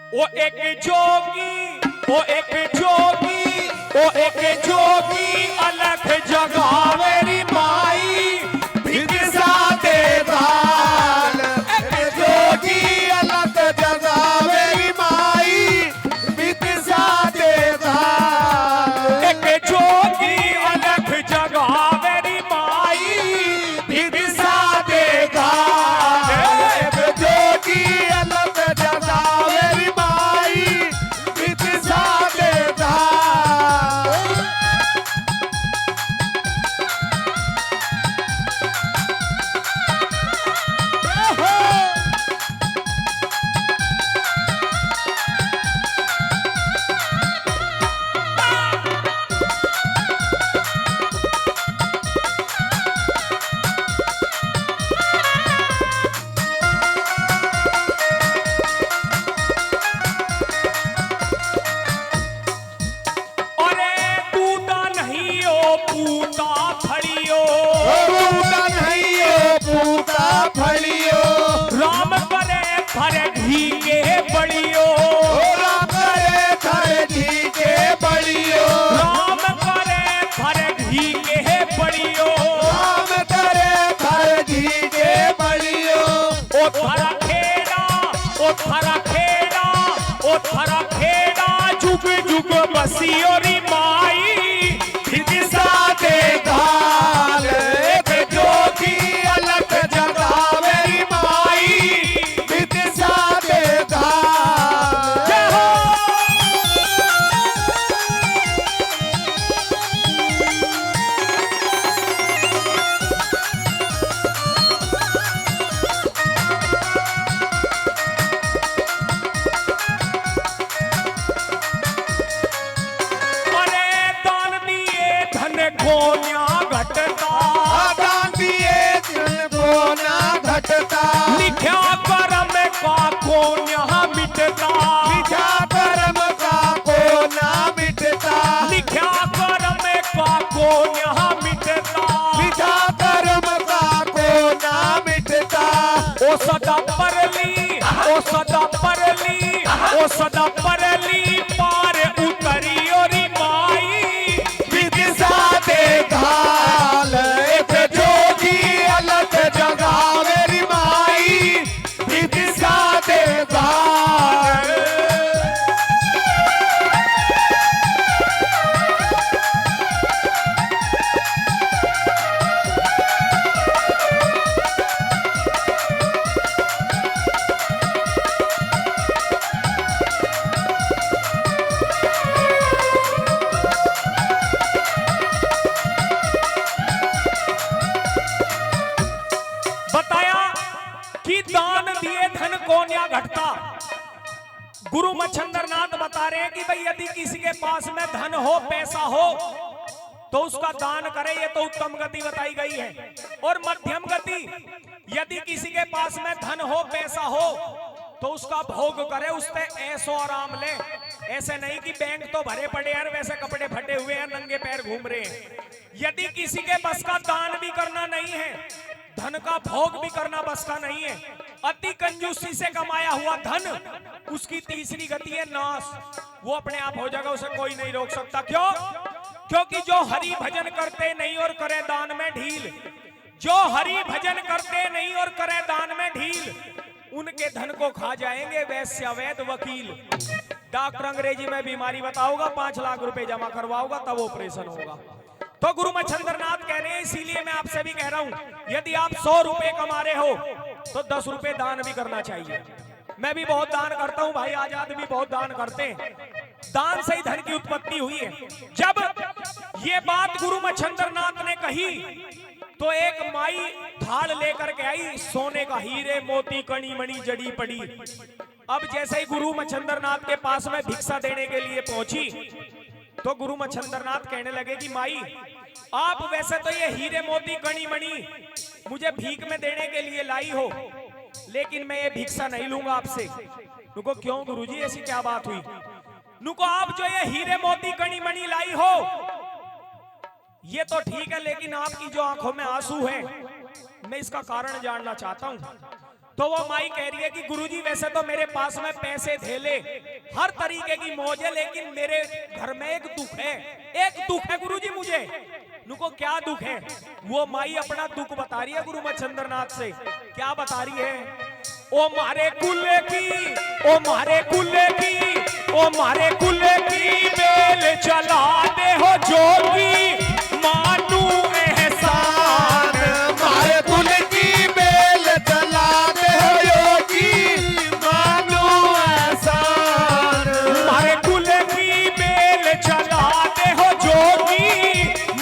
ओ एक जोगी, ओ एक जोगी, ओ एक जोगी अलग जगावेरी माई भिक्षा दे दान। एक जोगी अलग जगावेरी माई भिक्षा दे दान। एक जोगी अलग जगावेरी माई भिक्षा दे दान। एक जोगी अलग जगावेरी माई भिक्षा दे दान। अरे पूता नहीं ओ पूता फड़ियो, पूता नहीं ओ पूता फड़ियो। राम करे भर घी के बड़ियो, राम करे थर जी के बड़ियो। राम करे भर घी के बड़ियो। राम करे थर जी के बड़ियो। ओ थरा खेड़ा, ओ थरा खेड़ा, ओ थरा खेड़ा जुग जुग बसियोरी माई भिक्षा दे दाल एक जोगी अलग जगावेरी माई भिक्षा दे दाल। जय हो। अरे दान दिए धन खोन्या घटता, दान दिए दिल को ना घटता। लिख्या कर्म का खोन्या मिटता, लिखा कर्म का को ना मिटता। लिख्या कर्म का खोन्या मिटता। लिखा कर्म का को ना मिटता। ओ सदा परली, ओ सदा परली, ओ सदा परली पार उतरी ओरी माई भिक्षा दे दाल एक जोगी अलग जगावेरी माई भिक्षा दे दाल। बताया कि दान दिए धन कोन्या घटता। गुरु मच्छंदरनाथ बता रहे हैं कि भाई यदि किसी के पास में धन हो, पैसा हो, तो उसका दान करे, ये तो उत्तम गति बताई गई है। और मध्यम गति, यदि किसी के पास में धन हो, पैसा हो, तो उसका भोग करे, उससे ऐसो आराम ले। ऐसे नहीं कि बैंक तो भरे पड़े हैं, वैसे कपड़े फटे हुए हैं, नंगे पैर घूम रहे हैं। यदि किसी के बस का दान भी करना नहीं है, धन का भोग भी करना बस का नहीं है, अति कंजूसी से कमाया हुआ धन, उसकी तीसरी गति है नाश। वो अपने आप हो जाएगा, उसे कोई नहीं रोक सकता। क्यों? क्योंकि जो हरि भजन करते नहीं और करे दान में ढील, जो हरि भजन करते नहीं और करे दान में ढील, उनके धन को खा जाएंगे वैश्य अवैध वकील। डॉक्टर अंग्रेजी में बीमारी बताओगा, 5 लाख रुपए जमा करवाओगा, तब ऑपरेशन होगा। तो गुरु मच्छंदरनाथ कह रहे हैं, इसीलिए मैं आपसे भी कह रहा हूं, यदि आप 100 रुपए कमा रहे हो तो 10 रुपए दान भी करना चाहिए। मैं भी बहुत दान करता हूं, भाई आजाद भी बहुत दान करते हैं। दान से ही धन की उत्पत्ति हुई है। जब ये बात गुरु मच्छंदरनाथ ने कही तो एक माई थाल लेकर के आई, सोने का हीरे मोती कणी मणि जड़ी पड़ी। अब जैसे ही गुरु मच्छंदरनाथ के पास में भिक्षा देने के लिए पहुंची, तो गुरु मच्छंदरनाथ कहने लगे कि माई, आप वैसे तो ये हीरे मोती कणी मणि मुझे भीख में देने के लिए लाई हो, लेकिन मैं ये भिक्षा नहीं लूंगा आपसे। नुको क्यों गुरुजी, ऐसी क्या बात हुई? नुको आप जो ये हीरे मोती कणी मणि लाई हो, ये तो ठीक है, लेकिन आपकी जो आंखों में आंसू है, मैं इसका कारण जानना चाहता हूं। तो वो माई कह रही है कि गुरुजी वैसे तो मेरे पास में पैसे धेले हर तरीके की मौज है, लेकिन मेरे घर में एक दुख है, एक दुख है गुरुजी मुझे। नुको क्या दुख है? वो माई अपना दुख बता रही है गुरु मच्छिंद्र नाथ से। क्या बता रही है? ओ मारे कुले की, ओ मारे कुले की, ओ मारे कुले की बेल चला दे हो जोगी, मानू एहसान। मारे कुल की बेल चला दे हो योगी, मानो एहसान। मारे कुले की बेल चला दे हो जोगी,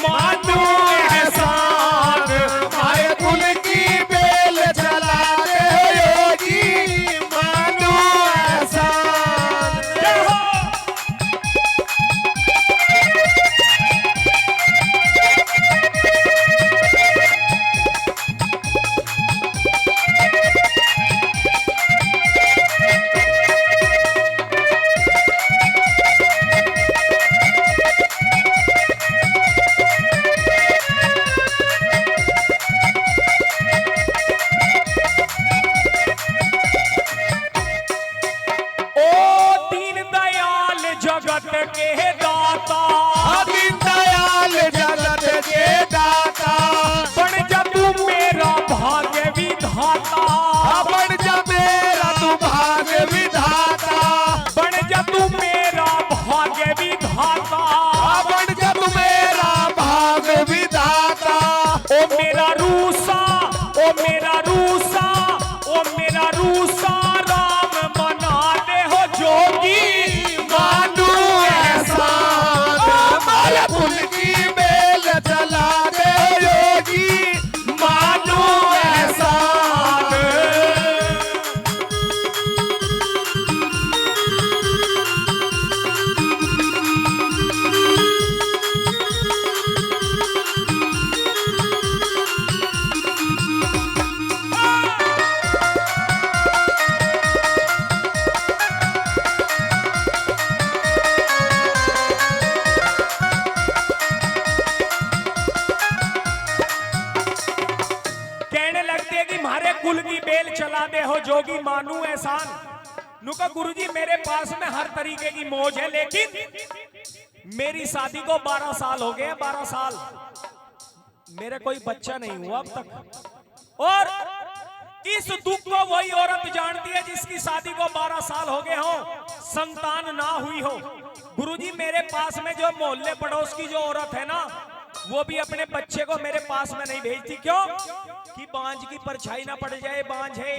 मानू एहसान। मारे कुल की बेल चला दे हो योगी, मानो एहसान। जय हो। जगत के दाता, दीन दयाल जगत के दाता, बन जा तू मेरा भाग्य विधाता, बन जा मेरा तू भाग्य विधाता, बन जा तू मेरा भाग्य विधाता, बन जा तू मेरा भाग्य विधाता। ओ मेरा रूसा, ओ मेरा रूसा, ओ मेरा रूसा राम मना दे हो जोगी, मानू एहसान। मारे फूल की बेल चला दे योगी, मानू एहसान। कहने लगते हैं कि मारे कुल की बेल चला दे हो जोगी, मानू एहसान। नुका गुरुजी मेरे पास में हर तरीके की मौज है, लेकिन मेरी शादी को 12 साल हो गए, 12 साल मेरे कोई बच्चा नहीं हुआ अब तक। और इस दुख को वही औरत जानती है जिसकी शादी को 12 साल हो गए हो, संतान ना हुई हो। गुरुजी मेरे पास में जो मोहल्ले पड़ोस की जो औरत है ना, वो भी अपने बच्चे को मेरे पास में नहीं भेजती। क्यों? कि बांझ की परछाई ना पड़ जाए, बांझ है।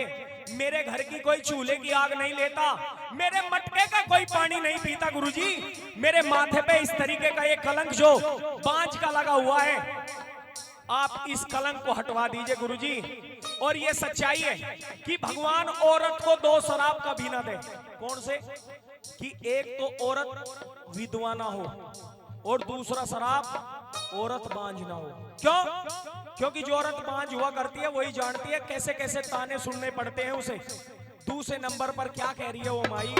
मेरे घर की कोई चूल्हे की आग नहीं लेता, मेरे मटके का कोई पानी नहीं पीता। गुरुजी मेरे माथे पे इस तरीके का एक कलंक जो बांझ का लगा हुआ है, आप इस कलंक को हटवा दीजिए गुरुजी। और ये सच्चाई है कि भगवान औरत को 2 शराब कभी ना दे। कौन से? कि एक तो औरत विधवा ना हो, और दूसरा शराब औरत बांझ ना हो। क्यों? क्योंकि जो औरत बांझ हुआ करती है वही जानती है कैसे कैसे ताने सुनने पड़ते हैं उसे। दूसरे नंबर पर क्या कह रही है वो माई?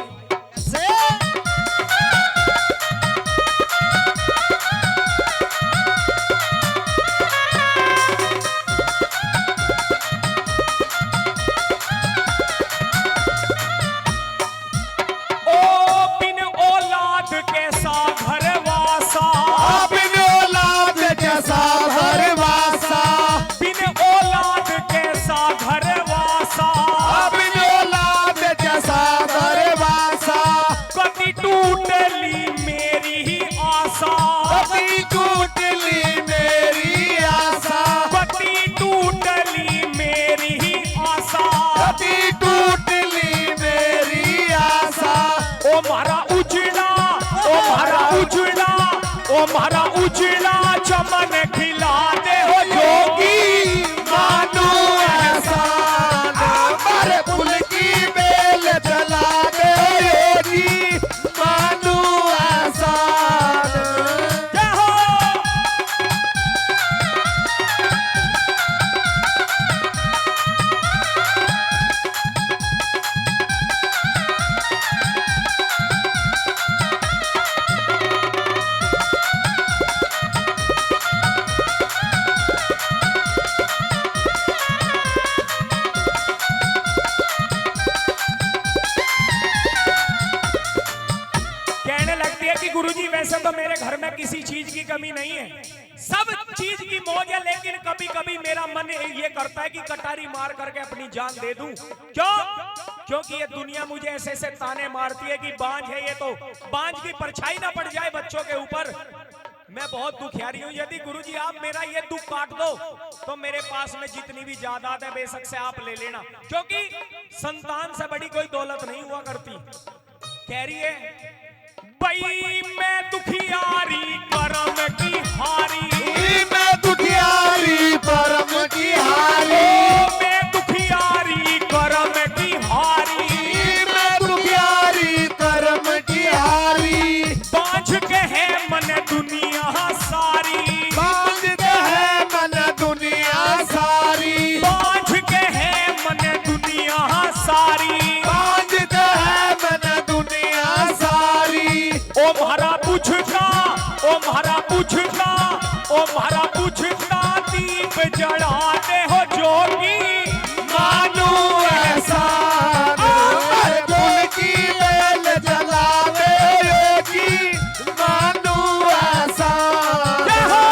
ओ मारा उजला चमन खिला दे हो जोगी, मानो एहसान। मारे फूल की बेल चला दे योगी, मानो एहसान। जय हो। कि गुरुजी वैसे तो मेरे घर में किसी चीज की कमी नहीं है, सब चीज की मौज है, लेकिन कभी कभी मेरा मन ये करता है कि कटारी मार करके अपनी जान दे दूं। क्यों? क्योंकि ये दुनिया मुझे ऐसे ऐसे ताने मारती है कि बांझ है ये, तो बांझ की परछाई ना पड़ जाए बच्चों के ऊपर। मैं बहुत दुखियारी हूं। यदि गुरुजी आप मेरा ये दुख काट दो तो मेरे पास में जितनी भी जायदाद है बेशक से आप ले लेना, क्योंकि संतान से बड़ी कोई दौलत नहीं हुआ करती। कह रही है भाई मैं दुखियारी करम की हारी, मैं दुखियारी परम की हारी, मैं दुखियारी करम की हारी, मैं दुखियारी करम की हारी। बांझ के है मन दुनिया सारी, बांझ के है मन दुनिया सारी, बांझ के है मन दुनिया सारी, बांझ के है मन दुनिया सारी। ओ म्हारा पूछता, ओ म्हारा पूछता, ओ म्हारा पूछता दीप जलाते हो जोगी, मानू एहसान गुल की बेल जलावे योगी, मानू एहसान। जय हो।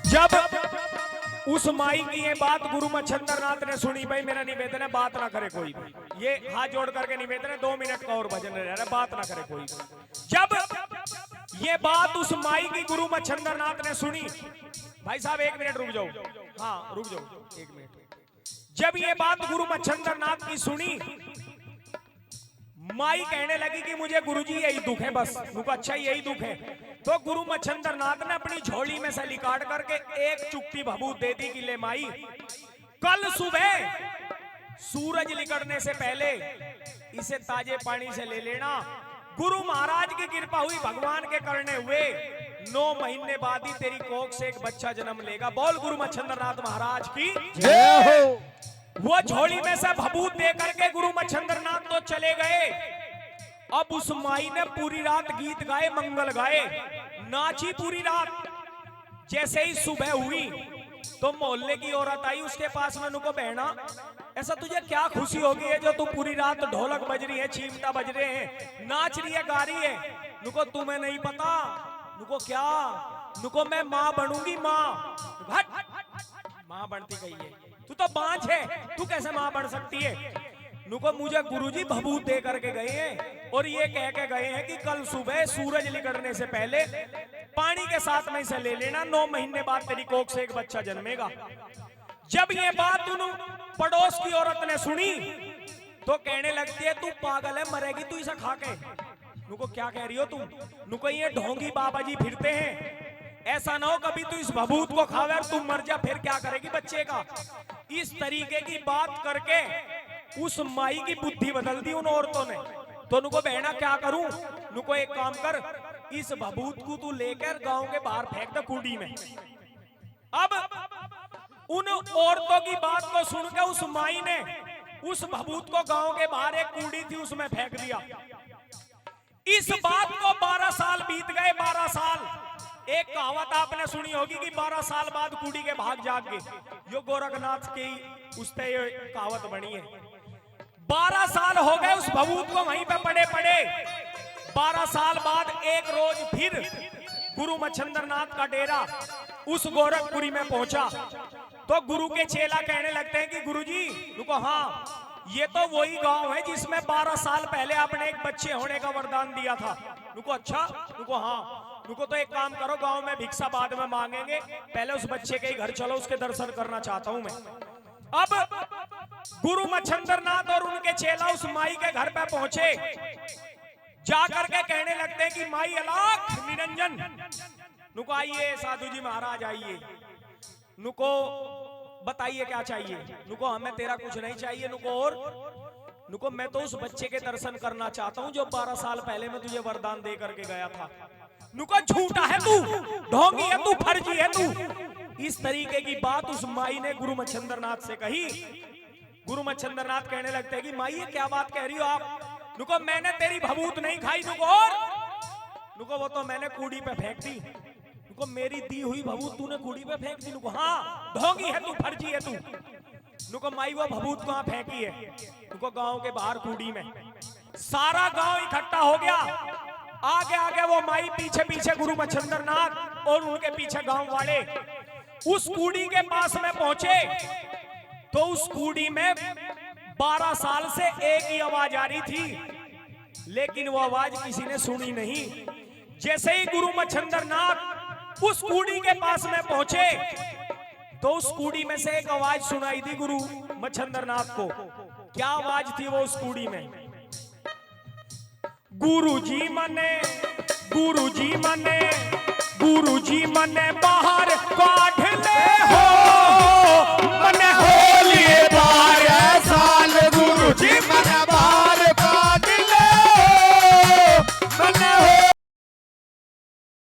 जब उस माई की ये बात गुरु मच्छंदर नाथ ने सुनी, भाई मेरा निवेदन है बात ना करे कोई भी, ये हाथ जोड़ करके निवेदन है 2 मिनट का और भजन रह रहा है, बात ना करे कोई भी। जब ये बात उस माई की गुरु मच्छंदर नाथ ने सुनी, भाई साहब 1 मिनट रुक जाओ, हाँ रुक जाओ 1 मिनट। जब ये बात गुरु मच्छंदर नाथ की सुनी, माई कहने लगी कि मुझे गुरुजी यही दुख है बस। मुझको अच्छा यही दुख है। तो गुरु मच्छंदर नाथ ने अपनी झोली में से निकाल करके एक चुटकी भभूत दे दी कि ले माई, कल सुबह सूरज निकलने से पहले इसे ताजे पानी से ले लेना। गुरु महाराज की कृपा हुई, भगवान के करने हुए 9 महीने बाद ही तेरी कोख से एक बच्चा जन्म लेगा। बोल गुरु मच्छंदर नाथ महाराज की जय हो। वो झोली में से भभूत दे करके गुरु मच्छंदर नाथ तो चले गए। अब उस माई ने पूरी रात गीत गाए, मंगल गाए, नाची पूरी रात। जैसे ही सुबह हुई तो मोहल्ले की औरत आई उसके पास में, नुको बहना ऐसा तुझे क्या खुशी होगी है जो तू पूरी रात ढोलक बज रही है, चिमटा बज रहे हैं, नाच रही है, गा रही है। नुको तुम्हें नहीं पता, नुको क्या, नुको मैं माँ बनूंगी माँ। माँ बनती गई है, तू तो बांझ है, तू कैसे माँ बन सकती है। नुको मुझे गुरुजी भभूत दे करके गए हैं और ये कह के गए हैं कि कल सुबह सूरज निकलने से पहले पानी के साथ में इसे ले लेना, 9 महीने बाद तेरी कोख से एक बच्चा जन्मेगा। जब ये बात उन पड़ोस की औरत ने सुनी तो कहने लगती है तू पागल है, मरेगी तू इसे खा के। नुको क्या कह रही हो तुम? नुको ये ढोंगी बाबा जी फिरते हैं, ऐसा ना हो कभी तू इस भभूत को खावे और तुम मर जा, फिर क्या करेगी बच्चे का। इस तरीके की बात करके उस माई की बुद्धि बदल दी उन औरतों ने। तो नुको बहना क्या करूं? नुको एक काम कर, इस भभूत को तू लेकर गांव के बाहर फेंक दे कूड़ी में। अब उन औरतों की बात को सुनकर उस माई ने उस भभूत को गांव के बाहर एक कूड़ी थी उसमें फेंक दिया। इस बात को 12 साल बीत गए, 12 साल। एक कहावत आपने सुनी होगी कि 12 साल बाद कूड़ी के भाग जाग गए। यो गोरखनाथ की उससे ये कहावत बनी है। 12 साल हो गए उस भभूत को वहीं पे पड़े पड़े। 12 साल बाद एक रोज फिर गुरु मच्छंदर नाथ का डेरा उस गोरखपुरी में पहुंचा तो गुरु के चेला कहने लगते हैं कि गुरुजी, रुको, हाँ ये तो वही गांव है जिसमें 12 साल पहले आपने एक बच्चे होने का वरदान दिया था। रुको, अच्छा? रुको, हाँ। रुको, तो एक काम करो, गांव में भिक्षा बाद में मांगेंगे, पहले उस बच्चे के घर चलो, उसके दर्शन करना चाहता हूं मैं। अब गुरु मच्छंदर नाथ और उनके चेला उस माई के घर पे पहुंचे। जाकर के कहने लगते हैं कि माई अलाख निरंजन, नुको आइए साधु जी महाराज आइए, नुको बताइए क्या चाहिए। नुको हमें तेरा कुछ नहीं चाहिए, नुको और नुको मैं तो उस बच्चे के दर्शन करना चाहता हूं जो 12 साल पहले मैं तुझे वरदान दे करके गया था। नुको झूठा है तू, ढोंगी है तू, फर्जी है तू। इस तरीके की बात उस माई ने गुरु मच्छिंद्र नाथ से कही। गुरु मच्छिंद्र नाथ कहने लगते हैं कि माई ये क्या बात कह रही हो आप? नुको मैंने तेरी भभूत नहीं खाई नुको, और नुको वो तो मैंने कूड़ी पे फेंक दी। नुको मेरी दी हुई भभूत तूने कूड़ी पे फेंक दी? नुको हाँ, ढोंगी है तू, फर्जी है तू। नुको माई वो भभूत कहां फेंकी है? नुको गांव के बाहर कूड़ी में। सारा गांव इकट्ठा हो गया, आगे आगे वो माई, पीछे पीछे गुरु मच्छिंद्र नाथ और उनके पीछे गांव वाले। उस कूड़ी के पास में पहुंचे तो उस कूड़ी में 12 साल से एक ही आवाज आ रही थी, लेकिन वो आवाज किसी ने सुनी नहीं। जैसे ही गुरु मच्छिंद्र नाथ उस कूड़ी के पास में पहुंचे तो उस कूड़ी में से एक आवाज सुनाई दी गुरु मच्छिंद्र नाथ को। क्या आवाज थी वो उस कूड़ी में? गुरुजी मने, गुरुजी मने, गुरुजी मने बाहर काढ़ ले हो, मने होली बार साल गुरुजी मन बाहर काट ले हो, मन हो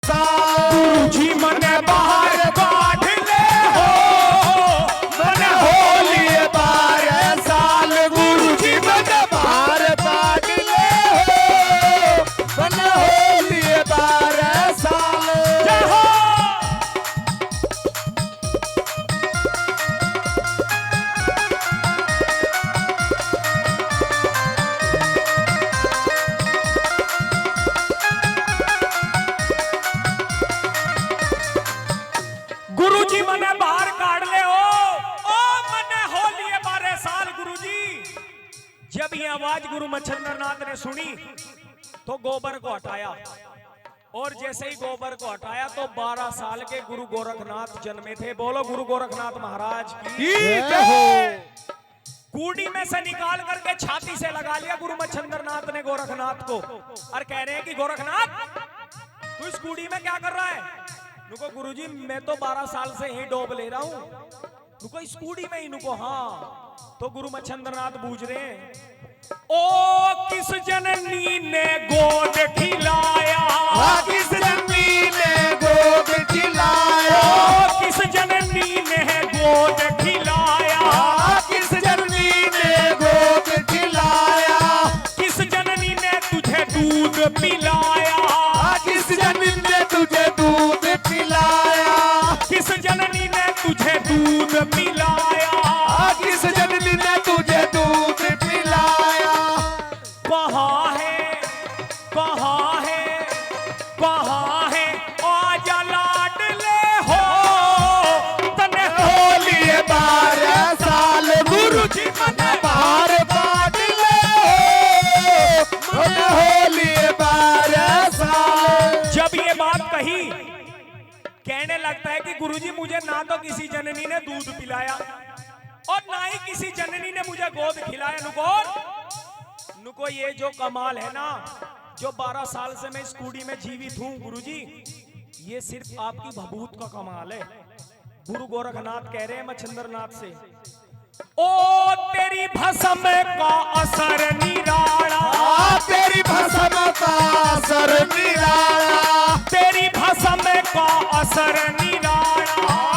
साल गुरुजी मने बाहर काढ़ ले हो, मन होली बार साल गुरुजी मन बाहर काट ले हो, मन होली बार साल। जय हो। गुरुजी मने बाहर काढ़ ले हो, ओ मने होली बारे साल। गुरुजी, जब ये आवाज गुरु मच्छिंद्र नाथ ने सुनी तो गोबर को हटाया, और जैसे ही गोबर को हटाया तो 12 साल के गुरु गोरखनाथ जन्मे थे। बोलो गुरु गोरखनाथ महाराज की जय हो। कूड़ी में से निकाल करके छाती से लगा लिया गुरु मच्छिंद्र नाथ ने गोरखनाथ को, और कह रहे हैं कि गोरखनाथ तू इस कूड़ी में क्या कर रहा है? नुको गुरुजी मैं तो 12 साल से ही डोब ले रहा हूं। नुको इस कूड़ी में ही? नुको हाँ। तो गुरु मच्छिंद्र नाथ बूझ रहे हैं, ओ किस जननी ने गोद खिलाया, किस जननी ने गोद खिलाया, ओ किस जननी ने गोद खिलाया, किस जननी ने गोद खिलाया, किस जननी ने तुझे दूध पिलाया, किस जननी ने तुझे दूध पिलाया, किस जननी ने तुझे दूध पिलाया, किस जननी ने तुझे दूध पिलाया। कहाँ है, कहाँ है, कहाँ है आजा लाडले हो, तने होली बार साल गुरुजी मन बाहर काट ले हो, मन होली बार साल। जब ये बात कही, कहने लगता है कि गुरुजी मुझे ना तो किसी जननी ने दूध पिलाया और ना ही किसी जननी ने मुझे गोद खिलाया। नुको ये जो कमाल है ना, जो 12 साल से मैं इस कूड़ी में जीवित हूँ गुरुजी, ये सिर्फ आपकी भभूत का कमाल है। गुरु गोरखनाथ कह रहे हैं मच्छिंद्र नाथ से, ओ तेरी भस्म का असर निराला, तेरी भस्म का असर निराला, तेरी भस्म का असर निराला,